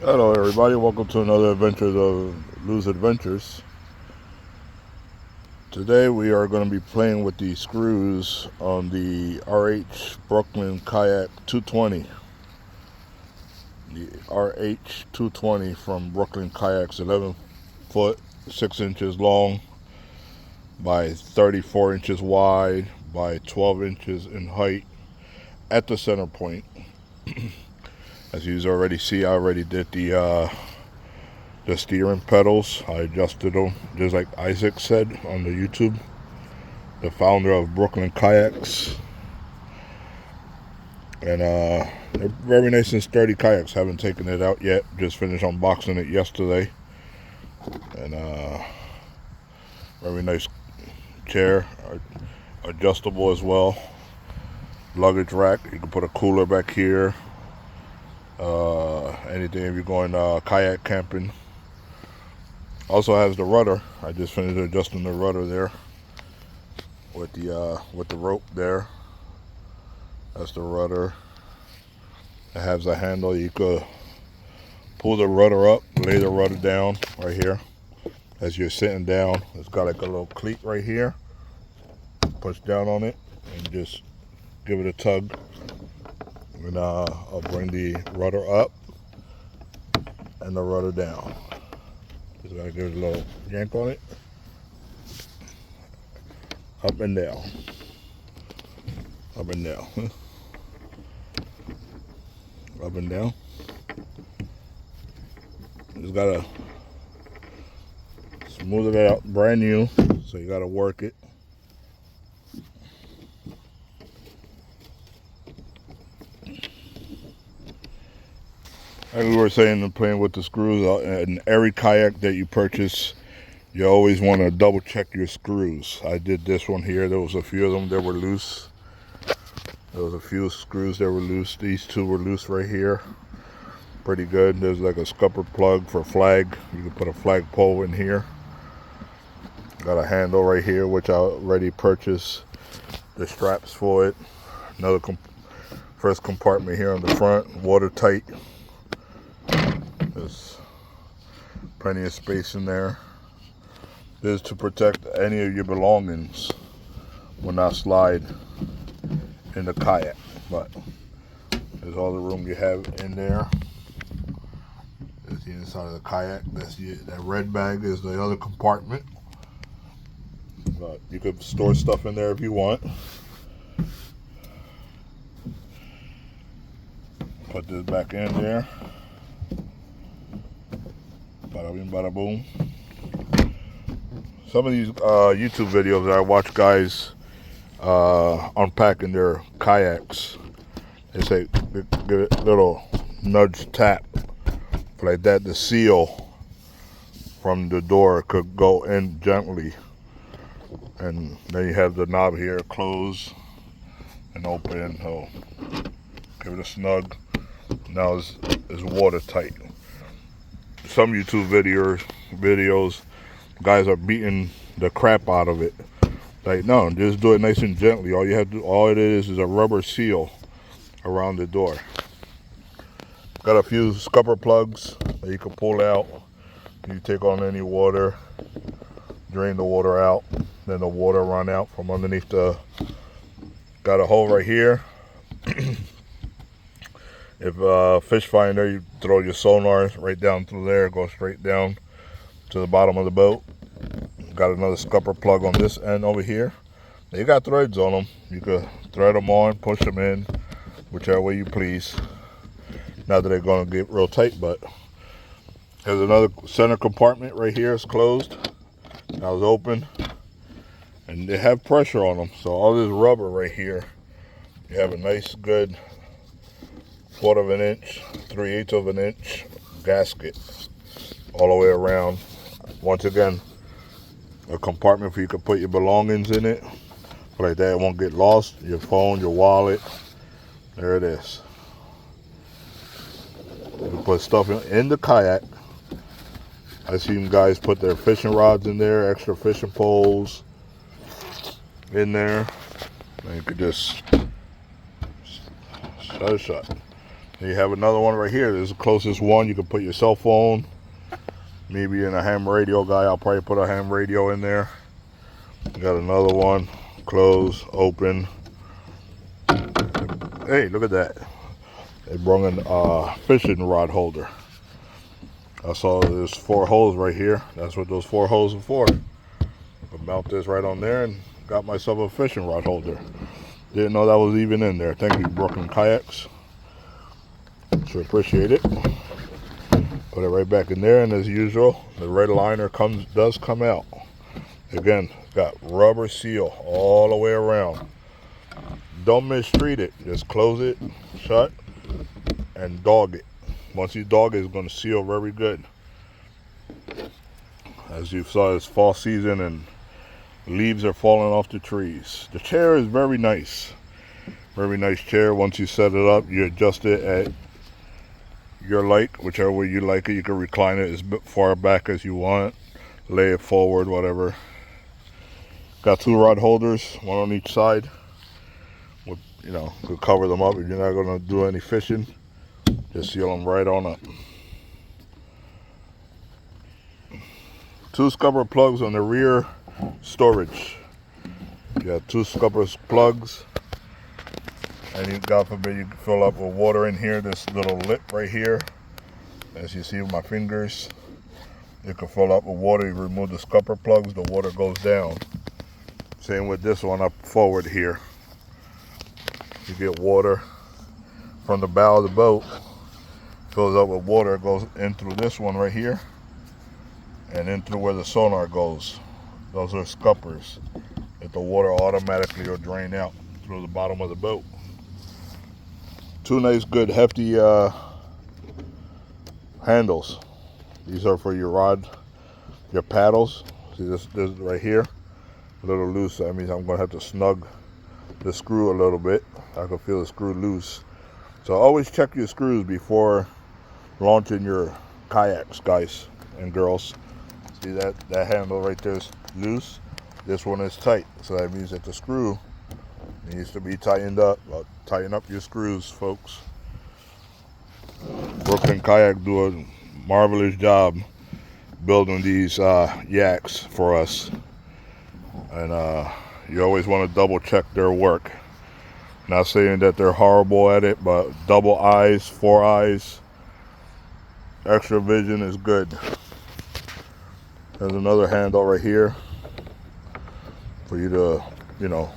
Hello everybody, welcome to another adventure of Lou's Adventures. Today we are going to be playing with the screws on the RH Brooklyn Kayak 220. The RH220 from Brooklyn Kayaks, 11 foot 6 inches long by 34 inches wide by 12 inches in height at the center point. As you already see, I already did the steering pedals. I adjusted them just like Isaac said on the YouTube, the founder of Brooklyn Kayaks. And they're very nice and sturdy kayaks. Haven't taken it out yet, just finished unboxing it yesterday. And very nice chair, adjustable as well. Luggage rack, you can put a cooler back here. Anything if you're going kayak camping. Also has the rudder. I just finished adjusting the rudder there with the rope there. That's the rudder. It has a handle. You could pull the rudder up, lay the rudder down right here as you're sitting down. It's got like a little cleat right here. Push down on it and just give it a tug. And I'll bring the rudder up and the rudder down. Just gotta give it a little yank on it. Up and down. Up and down. Up and down. Just gotta smooth it out. Brand new, so you gotta work it. Like we were saying, playing with the screws, in every kayak that you purchase, you always want to double check your screws. I did this one here. There was a few of them that were loose. There was a few screws that were loose. These two were loose right here. Pretty good. There's like a scupper plug for flag. You can put a flag pole in here. Got a handle right here, which I already purchased the straps for it. Another first compartment here on the front, watertight. There's plenty of space in there. This is to protect any of your belongings will not slide in the kayak. But there's all the room you have in there. There's the inside of the kayak. That red bag is the other compartment. But you could store stuff in there if you want. Put this back in there. Bada bing, bada boom. Some of these YouTube videos that I watch, guys unpacking their kayaks, they say give it a little nudge tap like that. The seal from the door could go in gently, and then you have the knob here, close and open. So give it a snug. Now it's watertight. Some YouTube videos, guys are beating the crap out of it. Like, no, just do it nice and gently. All you have to do, all it is a rubber seal around the door. Got a few scupper plugs that you can pull out. You take on any water, drain the water out, then the water run out from underneath the. Got a hole right here. If fish finder, you throw your sonar right down through there, go straight down to the bottom of the boat. Got another scupper plug on this end over here. They got threads on them. You could thread them on, push them in, whichever way you please. Not that they're going to get real tight, but there's another center compartment right here. It's closed. Now it's open, and they have pressure on them. So all this rubber right here, you have a nice, good 1/4 of an inch, 3/8 of an inch gasket all the way around. Once again, a compartment for you can put your belongings in it. Like that, it won't get lost. Your phone, your wallet. There it is. You can put stuff in the kayak. I've seen guys put their fishing rods in there, extra fishing poles in there. And you could just shut it shut. You have another one right here. This is the closest one. You can put your cell phone, maybe in a ham radio guy. I'll probably put a ham radio in there. You got another one, close, open. Hey, look at that. They brought in a fishing rod holder. I saw there's 4 holes right here. That's what those 4 holes are for. I mount this right on there and got myself a fishing rod holder. Didn't know that was even in there. Thank you, Brooklyn Kayaks. Sure appreciate it. Put it right back in there, and as usual, the red liner does come out. Again, got rubber seal all the way around. Don't mistreat it. Just close it, shut, and dog it. Once you dog it, it's going to seal very good. As you saw, it's fall season and leaves are falling off the trees. The chair is very nice. Very nice chair. Once you set it up, you adjust it at your like, whichever way you like it. You can recline it as far back as you want, lay it forward, whatever. Got 2 rod holders, one on each side. With, you know, could cover them up if you're not going to do any fishing. Just seal them right on up. 2 scupper plugs on the rear storage. You got 2 scupper plugs, and you, God forbid, you fill up with water in here. This little lip right here, as you see with my fingers, you can fill up with water. You remove the scupper plugs, the water goes down. Same with this one up forward here. You get water from the bow of the boat, fills up with water, goes in through this one right here, and in through where the sonar goes. Those are scuppers that the water automatically will drain out through the bottom of the boat. 2 nice, good, hefty handles. These are for your rod, your paddles. See this right here, a little loose. That means I'm going to have to snug the screw a little bit. I can feel the screw loose. So always check your screws before launching your kayaks, guys and girls. See that handle right there is loose. This one is tight, so that means that the screw needs to be tightened up. Tighten up your screws, folks. Brooklyn Kayak do a marvelous job building these yaks for us, and you always want to double check their work. Not saying that they're horrible at it, but double eyes, 4 eyes, extra vision is good. There's another handle right here for you to, you know,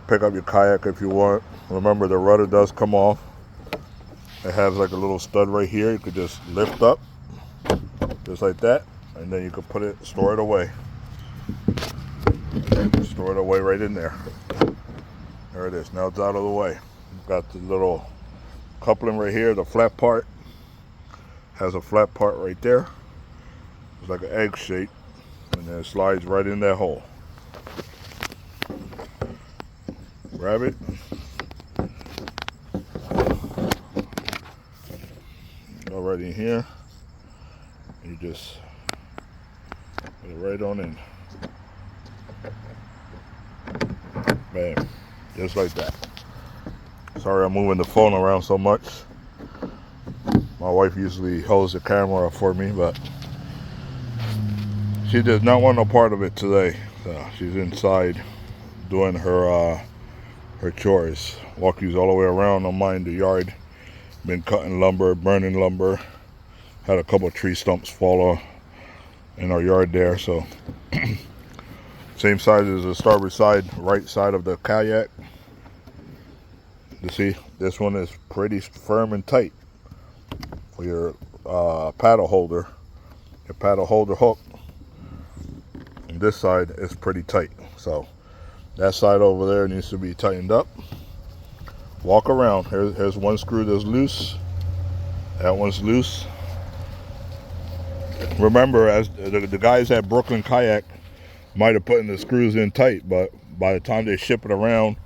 pick up your kayak if you want. Remember, the rudder does come off. It has like a little stud right here. You could just lift up, just like that, and then you could put it, store it away. Store it away right in there. There it is. Now it's out of the way. You've got the little coupling right here. The flat part has a flat part right there. It's like an egg shape, and then it slides right in that hole. Grab it. Go right in here. You just put it right on in. Bam. Just like that. Sorry I'm moving the phone around so much. My wife usually holds the camera for me, but she does not want no part of it today. So she's inside doing her chores. Walkies all the way around. Don't mind the yard. Been cutting lumber, burning lumber. Had a couple of tree stumps fall in our yard there. So same size as the starboard side, right side of the kayak. You see, this one is pretty firm and tight for your paddle holder. Your paddle holder hook. And this side is pretty tight. So that side over there needs to be tightened up. Walk around. Here's one screw that's loose. That one's loose. Remember, as the guys at Brooklyn Kayak might have put the screws in tight, but by the time they ship it around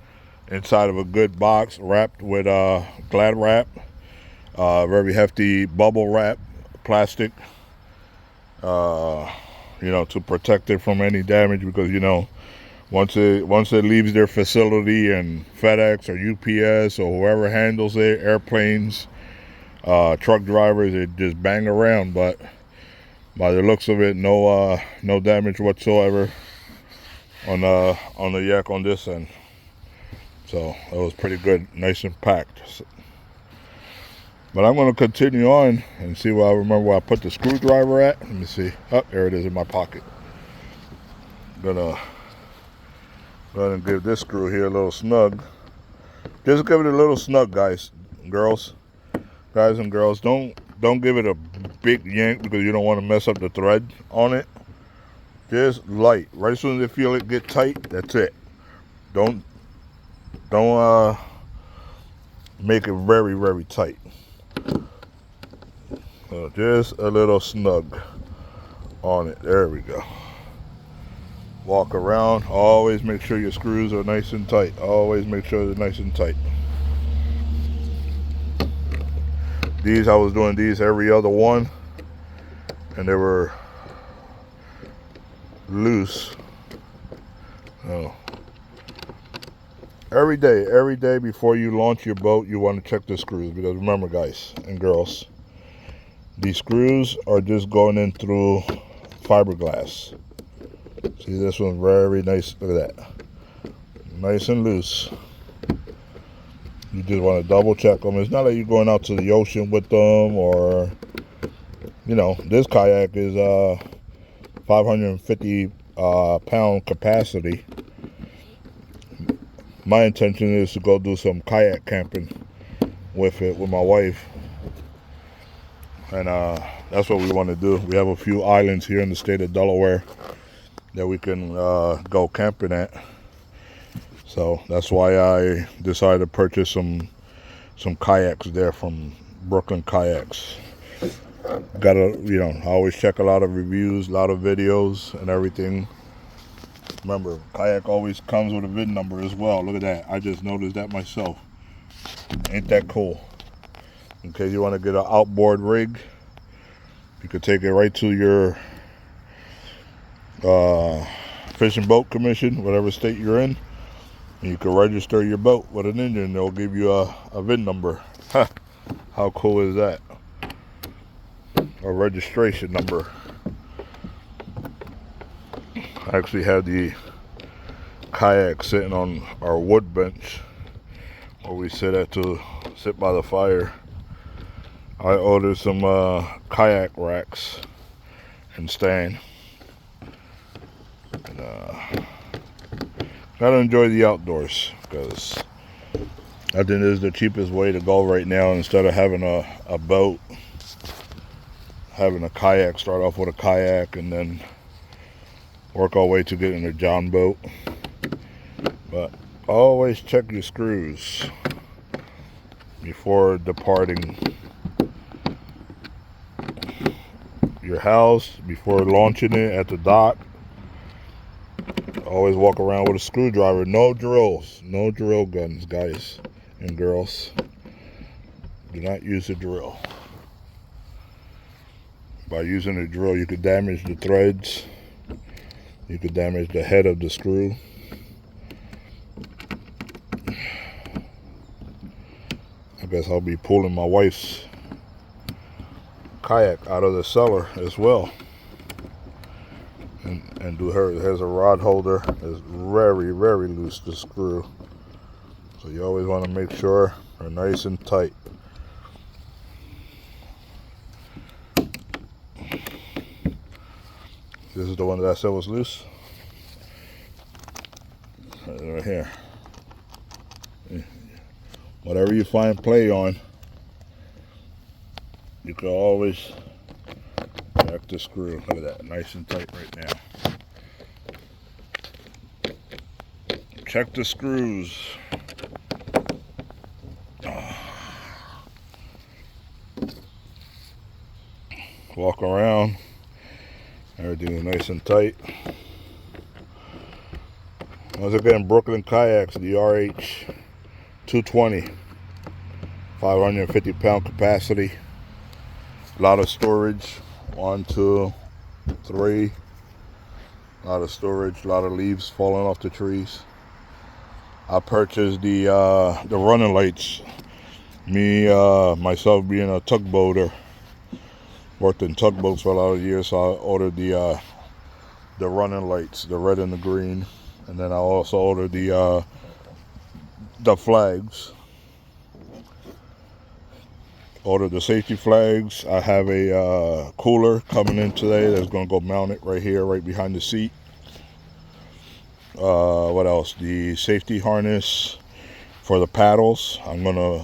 inside of a good box wrapped with Glad wrap, very hefty bubble wrap, plastic, you know, to protect it from any damage, because you know Once it leaves their facility and FedEx or UPS or whoever handles it, airplanes, truck drivers, it just bang around. But by the looks of it, no damage whatsoever on the yak on this end. So that was pretty good, nice and packed. But I'm going to continue on and see what I remember where I put the screwdriver at. Let me see. Oh, there it is in my pocket. Gonna go ahead and give this screw here a little snug. Just give it a little snug, guys and girls. Guys and girls, don't give it a big yank because you don't want to mess up the thread on it. Just light. Right as soon as you feel it get tight, that's it. Don't make it very, very tight. So just a little snug on it. There we go. Walk around. Always make sure your screws are nice and tight. Always make sure they're nice and tight. These, I was doing these every other one, and they were loose. Oh. Every day before you launch your boat, you want to check the screws, because remember, guys and girls, these screws are just going in through fiberglass. See, this one's very nice. Look at that. Nice and loose. You just want to double check them. It's not like you're going out to the ocean with them, or, you know, this kayak is 550 pound capacity. My intention is to go do some kayak camping with it with my wife, and that's what we want to do. We have a few islands here in the state of Delaware that we can go camping at, so that's why I decided to purchase some kayaks there from Brooklyn Kayaks. Gotta, you know, I always check a lot of reviews, a lot of videos and everything. Remember, kayak always comes with a VIN number as well. Look at that. I just noticed that myself. Ain't that cool? In case you want to get an outboard rig, you could take it right to your Fish and Boat Commission, whatever state you're in, and you can register your boat with an engine. They'll give you a VIN number. How cool is that? A registration number. I actually had the kayak sitting on our wood bench where we sit by the fire. I ordered some kayak racks and stand. And, gotta enjoy the outdoors, because I think this is the cheapest way to go right now. Instead of having a boat, having a kayak, start off with a kayak and then work our way to getting a John boat. But always check your screws before departing your house, before launching it at the dock. Always walk around with a screwdriver. No drills, no drill guns, guys and girls. Do not use a drill. By using a drill, you could damage the threads. You could damage the head of the screw. I guess I'll be pulling my wife's kayak out of the cellar as well. And do her. There's a rod holder. It's very, very loose, the screw. So you always want to make sure they're nice and tight. This is the one that I said was loose. Right here. Whatever you find play on, you can always check the screw. Look at that, nice and tight right now. Check the screws. Walk around. Everything is nice and tight. Once again, Brooklyn Kayaks, the UH-RA220, 550 pound capacity. A lot of storage. 1, 2, 3, A lot of storage, a lot of leaves falling off the trees. I purchased the running lights. Me, myself being a tugboater, worked in tugboats for a lot of years, so I ordered the running lights, the red and the green, and then I also ordered the flags. Ordered the safety flags. I have a cooler coming in today that's going to go mount it right here, right behind the seat. What else? The safety harness for the paddles. I'm going to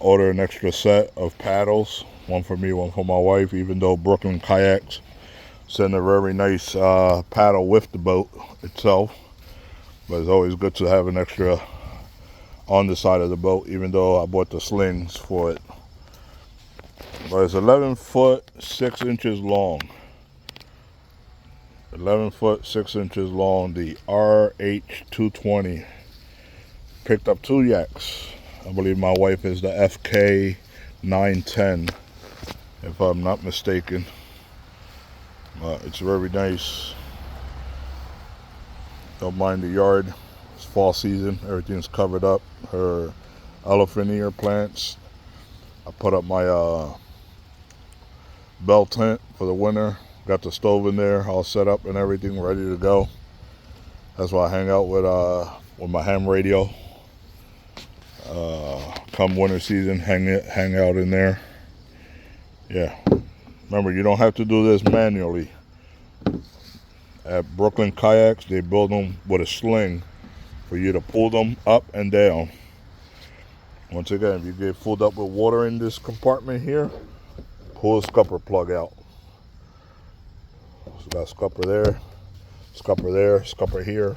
order an extra set of paddles. One for me, one for my wife, even though Brooklyn Kayaks send a very nice paddle with the boat itself. But it's always good to have an extra on the side of the boat, even though I bought the slings for it. But it's 11 foot 6 inches long. 11 foot 6 inches long, the UH-RA220. Picked up 2 yaks. I believe my wife is the FK910, if I'm not mistaken. It's very nice. Don't mind the yard. It's fall season. Everything's covered up. Her elephant ear plants. I put up my bell tent for the winter. Got the stove in there all set up and everything ready to go. That's why I hang out with my ham radio. Come winter season, hang out in there. Yeah. Remember, you don't have to do this manually. At Brooklyn Kayaks, they build them with a sling for you to pull them up and down. Once again, if you get filled up with water in this compartment here, pull the scupper plug out. So you got scupper there, scupper there, scupper here,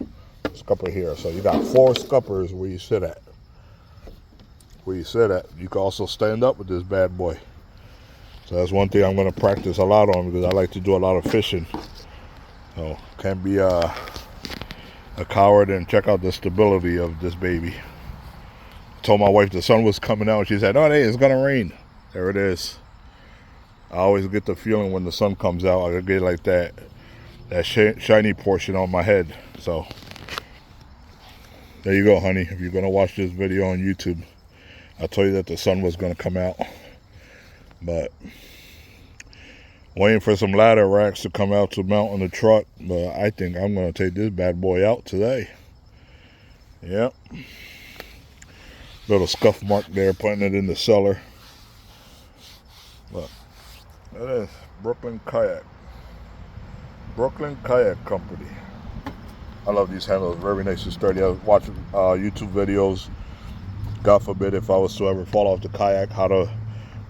scupper here. So you got 4 scuppers where you sit at. Where you sit at. You can also stand up with this bad boy. So that's one thing I'm going to practice a lot on, because I like to do a lot of fishing. So can't be a coward and check out the stability of this baby. I told my wife the sun was coming out. She said, "Oh, hey, it's going to rain." There it is. I always get the feeling when the sun comes out, I get like that shiny portion on my head. So there you go, honey. If you're going to watch this video on YouTube, I told you that the sun was going to come out. But waiting for some ladder racks to come out to mount on the truck. But I think I'm going to take this bad boy out today. Yep. Little scuff mark there, putting it in the cellar. Look. That is Brooklyn Kayak. Brooklyn Kayak Company. I love these handles. Very nice and sturdy. I watch YouTube videos. God forbid if I was to ever fall off the kayak, how to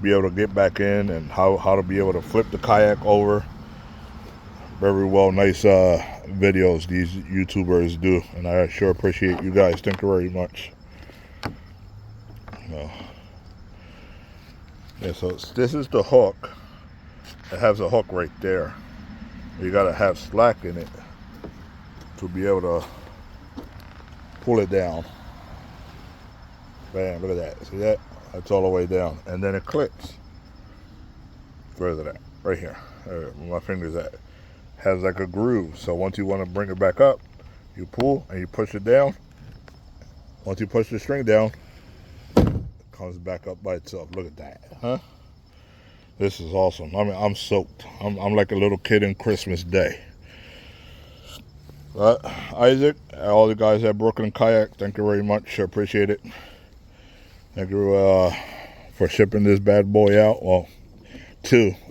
be able to get back in and how to be able to flip the kayak over. Very well, nice videos these YouTubers do, and I sure appreciate you guys. Thank you very much. Yeah, so this is the hook. It has a hook right there. You gotta have slack in it to be able to pull it down. Bam, look at that. See that? That's all the way down. And then it clicks. Where's it at? Right here. Where my finger's at. Has like a groove. So once you want to bring it back up, you pull and you push it down. Once you push the string down, it comes back up by itself. Look at that. Huh? This is awesome. I mean, I'm soaked. I'm like a little kid in Christmas Day. But Isaac, all the guys at Brooklyn Kayak, thank you very much. I appreciate it. Thank you for shipping this bad boy out. Well,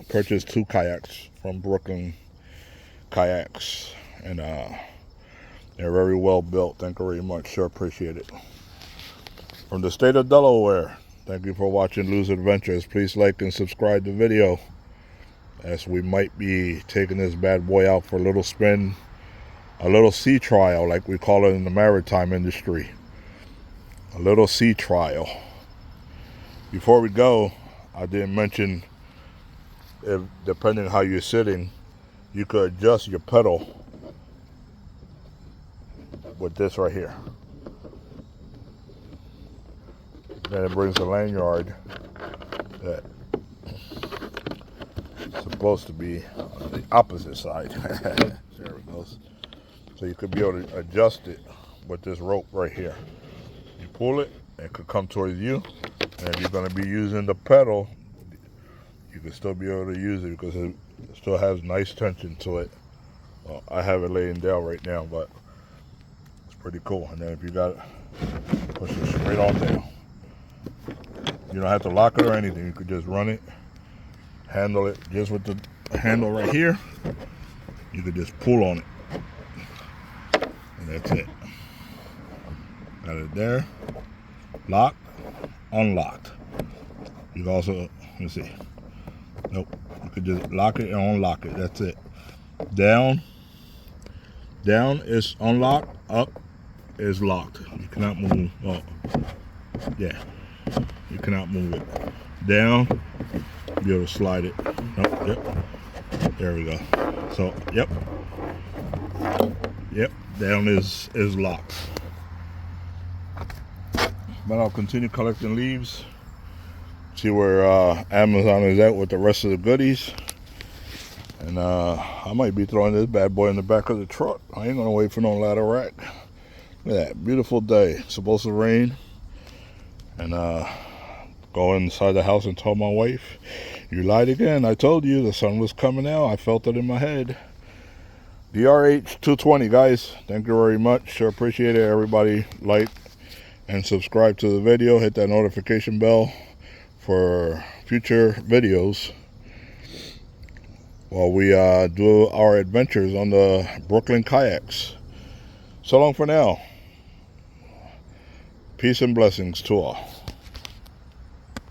purchased 2 kayaks from Brooklyn Kayaks, and they're very well built. Thank you very much. Sure appreciate it. From the state of Delaware, thank you for watching Lou's Adventures. Please like and subscribe the video, as we might be taking this bad boy out for a little spin, a little sea trial, like we call it in the maritime industry. A little sea trial. Before we go, I didn't mention, if depending how you're sitting, you could adjust your pedal with this right here. Then it brings a lanyard that is supposed to be on the opposite side. There we go. videos. So you could be able to adjust it with this rope right here. You pull it, it could come towards you. And if you're going to be using the pedal, you can still be able to use it because it still has nice tension to it. Well, I have it laying down right now, but it's pretty cool. And then if you got it, push it straight on down. You don't have to lock it or anything. You could just run it, handle it just with the handle right here. You could just pull on it. And that's it. Got it there. Lock, unlocked. You can also, let's see. Nope. You could just lock it and unlock it. That's it. Down is unlocked. Up is locked. You cannot move. Oh, yeah. You cannot move it. Down, be able to slide it. Oh, yep. There we go. So, yep. Yep. Down is locked. But I'll continue collecting leaves. See where Amazon is at with the rest of the goodies. And I might be throwing this bad boy in the back of the truck. I ain't gonna wait for no ladder rack. Look at that, beautiful day. It's supposed to rain. And go inside the house and tell my wife, you lied again. I told you the sun was coming out. I felt it in my head. The UH-RA220, guys. Thank you very much. Sure appreciate it. Everybody like and subscribe to the video. Hit that notification bell for future videos while we do our adventures on the Brooklyn kayaks. So long for now. Peace and blessings to all.